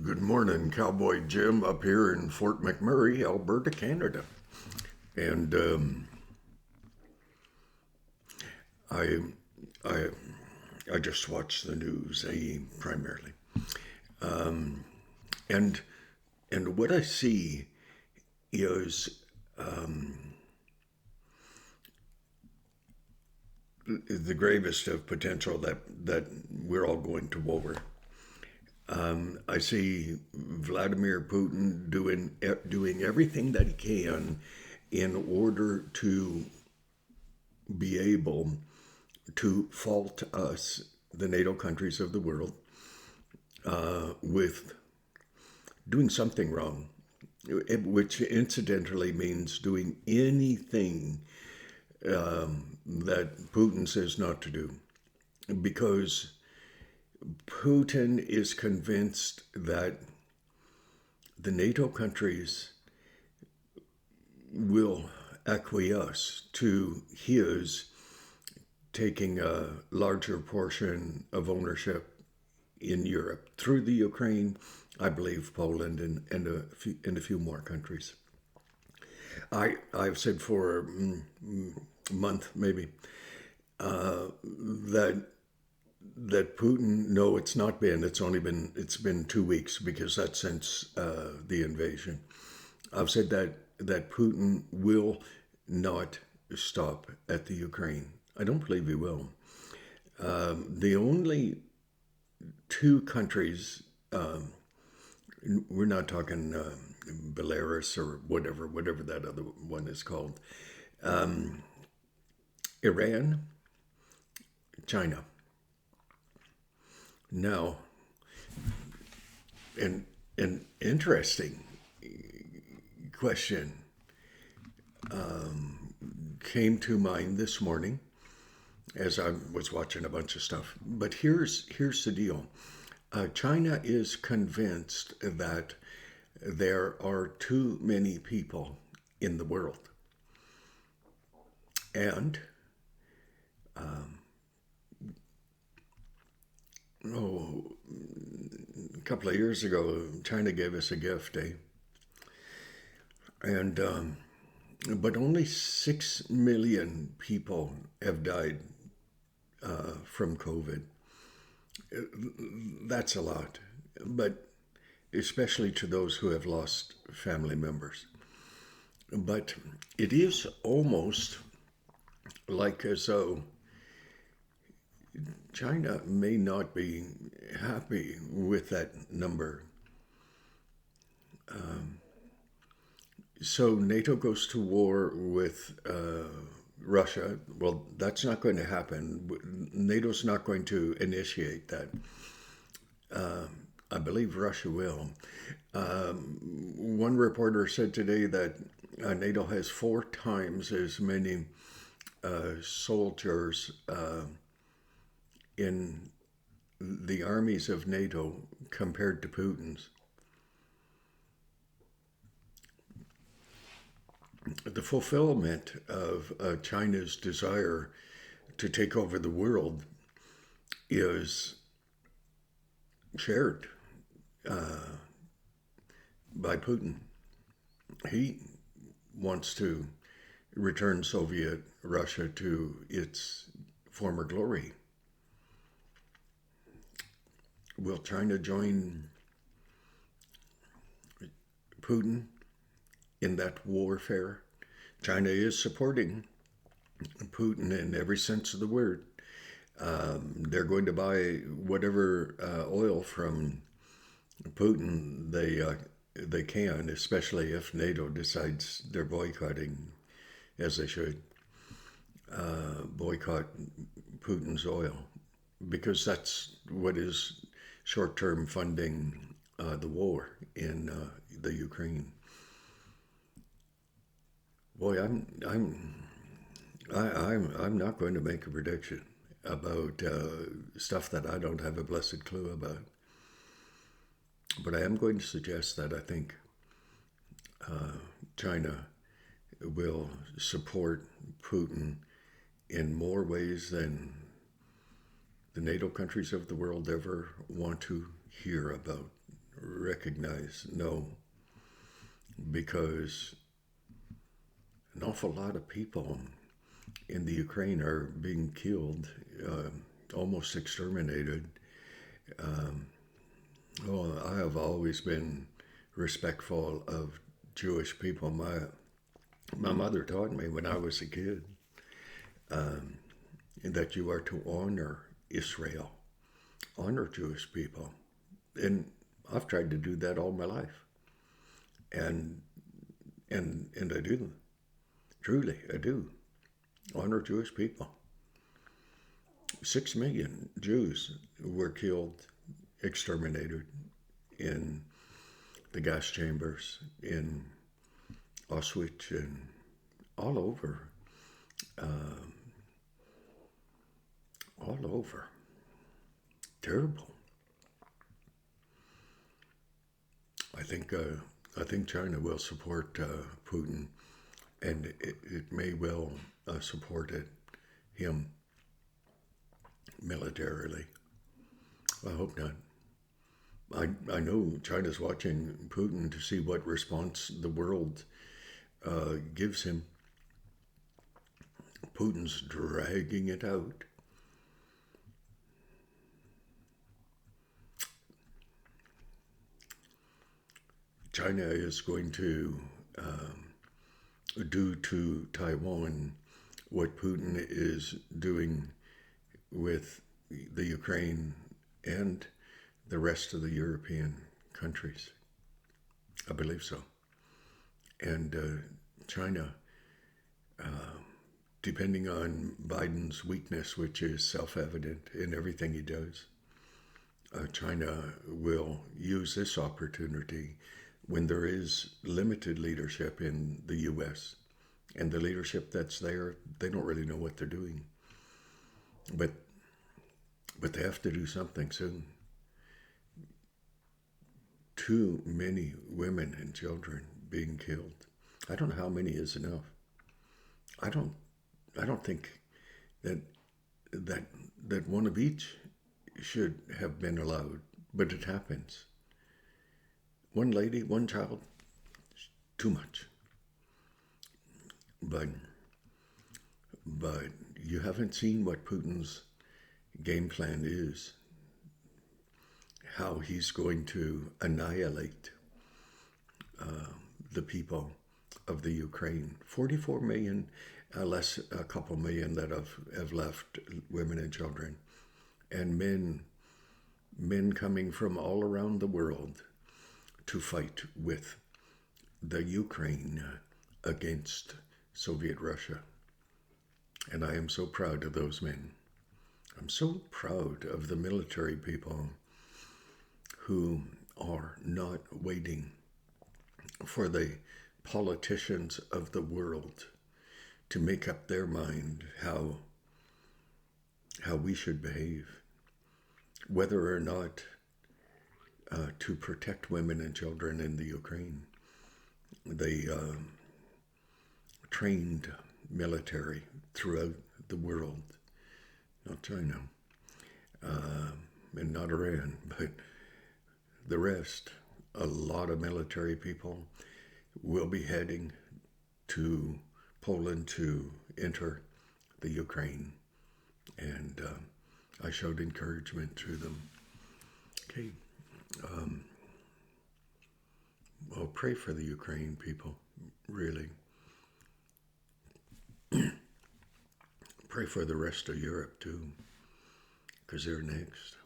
Good morning, Cowboy Jim, up here in Fort McMurray, Alberta, Canada. And I, I, I just watch the news, primarily, and and what I see is the gravest of potential that we're all going to war. I see Vladimir Putin doing everything that he can in order to be able to fault us, the NATO countries of the world, with doing something wrong, which incidentally means doing anything that Putin says not to do, because Putin is convinced that the NATO countries will acquiesce to his taking a larger portion of ownership in Europe through the Ukraine, I believe Poland and a few more countries. I've said for a month maybe that Putin, no, it's not been. It's been 2 weeks because that's since the invasion. I've said that Putin will not stop at the Ukraine. I don't believe he will. The only two countries, we're not talking Belarus or whatever that other one is called, Iran, China. Now, an interesting question came to mind this morning as I was watching a bunch of stuff. But here's the deal. China is convinced that there are too many people in the world. And a couple of years ago, China gave us a gift, and but only 6 million people have died from COVID. That's a lot, but especially to those who have lost family members. But it is almost like as though China may not be happy with that number. So NATO goes to war with Russia. Well, that's not going to happen. NATO's not going to initiate that. I believe Russia will. One reporter said today that NATO has 4 times as many soldiers in the armies of NATO compared to Putin's. The fulfillment of China's desire to take over the world is shared by Putin. He wants to return Soviet Russia to its former glory. Will China join Putin in that warfare? China is supporting Putin in every sense of the word. They're going to buy whatever oil from Putin they can, especially if NATO decides they're boycotting, as they should, boycott Putin's oil, because that's what is short-term funding the war in the Ukraine. Boy, I'm not going to make a prediction about stuff that I don't have a blessed clue about. But I am going to suggest that I think China will support Putin in more ways than the NATO countries of the world ever want to hear about recognize, no, because an awful lot of people in the Ukraine are being killed, almost exterminated. Well, I have always been respectful of Jewish people. My mother taught me when I was a kid that you are to honor Israel, honor Jewish people, and I've tried to do that all my life, and and I do, truly, I do honor Jewish people. 6 million Jews were killed, exterminated in the gas chambers in Auschwitz and all over, all over. Terrible. I think China will support Putin, and it may well support him militarily. I hope not. I know China's watching Putin to see what response the world gives him. Putin's dragging it out. China is going to do to Taiwan what Putin is doing with the Ukraine and the rest of the European countries. I believe so. And China, depending on Biden's weakness, which is self-evident in everything he does, China will use this opportunity when there is limited leadership in the U.S. and the leadership that's there, they don't really know what they're doing. But they have to do something soon. Too many women and children being killed. I don't know how many is enough. I don't think that one of each should have been allowed, but it happens. One lady, one child, too much. But you haven't seen what Putin's game plan is, how he's going to annihilate the people of the Ukraine. 44 million, less a couple million that have left, women and children, and men coming from all around the world to fight with the Ukraine against Soviet Russia. And I am so proud of those men. I'm so proud of the military people who are not waiting for the politicians of the world to make up their mind how we should behave, whether or not to protect women and children in the Ukraine. They trained military throughout the world, not China, and not Iran, but the rest. A lot of military people will be heading to Poland to enter the Ukraine, and I showed encouragement to them. Okay. Well, pray for the Ukraine people, really. Pray for the rest of Europe too, because they're next.